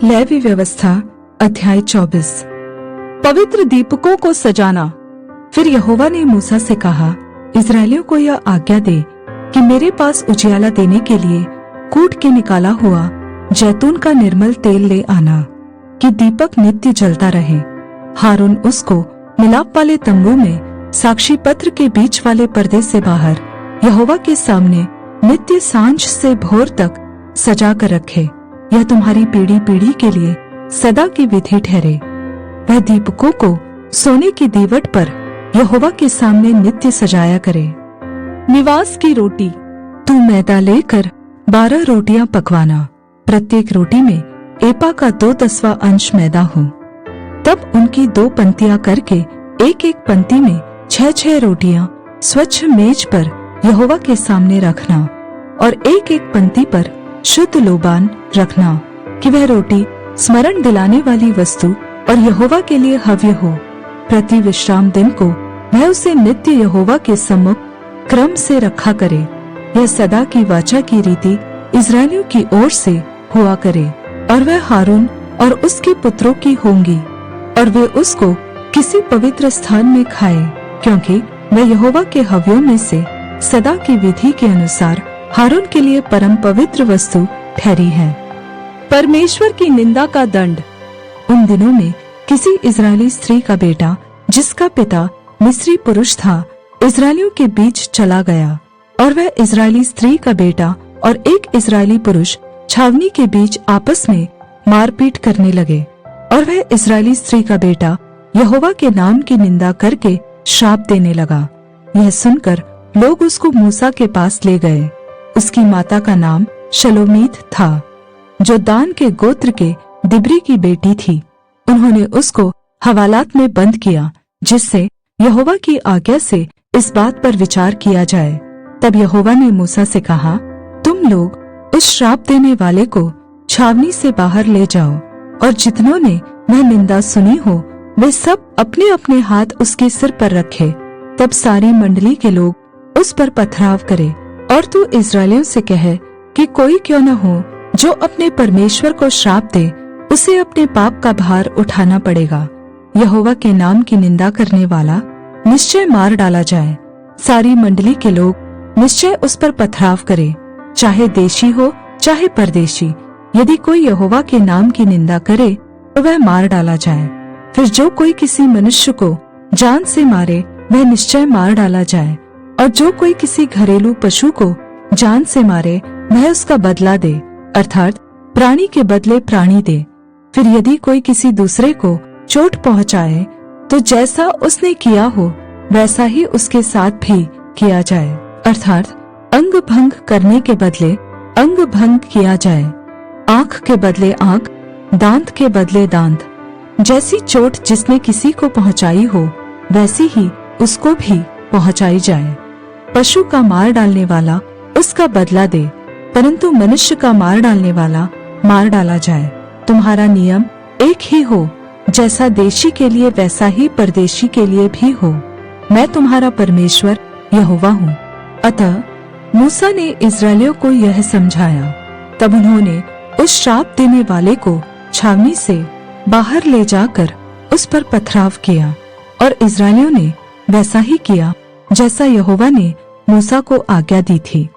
Levy व्यवस्था अध्याय 24। पवित्र दीपकों को सजाना। फिर यहोवा ने मूसा से कहा, इस्राएलियों को यह आज्ञा दे कि मेरे पास उजियाला देने के लिए कूट के निकाला हुआ जैतून का निर्मल तेल ले आना, कि दीपक नित्य जलता रहे। हारून उसको मिलाप वाले तंबू में साक्षी पत्र के बीच वाले पर्दे से बाहर यहोवा के सामने नित्य सांझ से भोर तक सजा कर रखे। यह तुम्हारी पीढ़ी पीढ़ी के लिए सदा की विधि ठहरे। वह दीपकों को सोने की दीवट पर यहोवा के सामने नित्य सजाया करे। निवास की रोटी। तू मैदा लेकर 12 रोटियां पकवाना, प्रत्येक रोटी में एपा का 2/10वां अंश मैदा हो। तब उनकी 2 पंक्तियां करके एक एक पंक्ति में 6-6 रोटियां स्वच्छ मेज पर यहोवा के सामने रखना, और एक एक पंक्ति पर शुद्ध लोबान रखना, कि वह रोटी स्मरण दिलाने वाली वस्तु और यहोवा के लिए हव्य हो। प्रति विश्राम दिन को वह उसे नित्य यहोवा के सम्मुख क्रम से रखा करे। यह सदा की वाचा की रीति इस्राएलियों की ओर से हुआ करे, और वह हारून और उसके पुत्रों की होंगी, और वे उसको किसी पवित्र स्थान में खाए, क्योंकि वह यहोवा के हव्यों में से सदा की विधि के अनुसार हारून के लिए परम पवित्र वस्तु ठहरी है। परमेश्वर की निंदा का दंड। उन दिनों में किसी इस्राएली स्त्री का बेटा, जिसका पिता मिस्री पुरुष था, इस्राएलियों के बीच चला गया, और वह इस्राएली स्त्री का बेटा और एक इस्राएली पुरुष छावनी के बीच आपस में मारपीट करने लगे, और वह इस्राएली स्त्री का बेटा यहोवा के नाम की निंदा करके श्राप देने लगा। यह सुनकर लोग उसको मूसा के पास ले गए। उसकी माता का नाम शलोमीत था, जो दान के गोत्र के दिब्री की बेटी थी। उन्होंने उसको हवालात में बंद किया, जिससे यहोवा की आज्ञा से इस बात पर विचार किया जाए। तब यहोवा ने मूसा से कहा, तुम लोग उस श्राप देने वाले को छावनी से बाहर ले जाओ, और जितनों ने वह निंदा सुनी हो वे सब अपने अपने हाथ उसके सिर पर रखे। तब सारी मंडली के लोग उस पर पथराव करे, और तू इस्राएलियों से कहे कि कोई क्यों न हो जो अपने परमेश्वर को श्राप दे, उसे अपने पाप का भार उठाना पड़ेगा। यहोवा के नाम की निंदा करने वाला निश्चय मार डाला जाए। सारी मंडली के लोग निश्चय उस पर पथराव करे, चाहे देशी हो चाहे परदेशी। यदि कोई यहोवा के नाम की निंदा करे तो वह मार डाला जाए। फिर जो कोई किसी मनुष्य को जान से मारे वह निश्चय मार डाला जाए, और जो कोई किसी घरेलू पशु को जान से मारे वह उसका बदला दे, अर्थात प्राणी के बदले प्राणी दे। फिर यदि कोई किसी दूसरे को चोट पहुंचाए तो जैसा उसने किया हो वैसा ही उसके साथ भी किया जाए, अर्थात अंग भंग करने के बदले अंग भंग किया जाए। आंख के बदले आंख, दांत के बदले दांत। जैसी चोट जिसने किसी को पहुंचाई हो वैसी ही उसको भी पहुंचाई जाए। पशु का मार डालने वाला उसका बदला दे, परंतु मनुष्य का मार डालने वाला मार डाला जाए। तुम्हारा नियम एक ही हो, जैसा देशी के लिए वैसा ही परदेशी के लिए भी हो। मैं तुम्हारा परमेश्वर यहोवा हूँ। अतः मूसा ने इस्राएलियों को यह समझाया। तब उन्होंने उस श्राप देने वाले को छावनी से बाहर ले जाकर उस पर पथराव किया, और इस्राएलियों ने वैसा ही किया जैसा यहोवा ने मूसा को आज्ञा दी थी।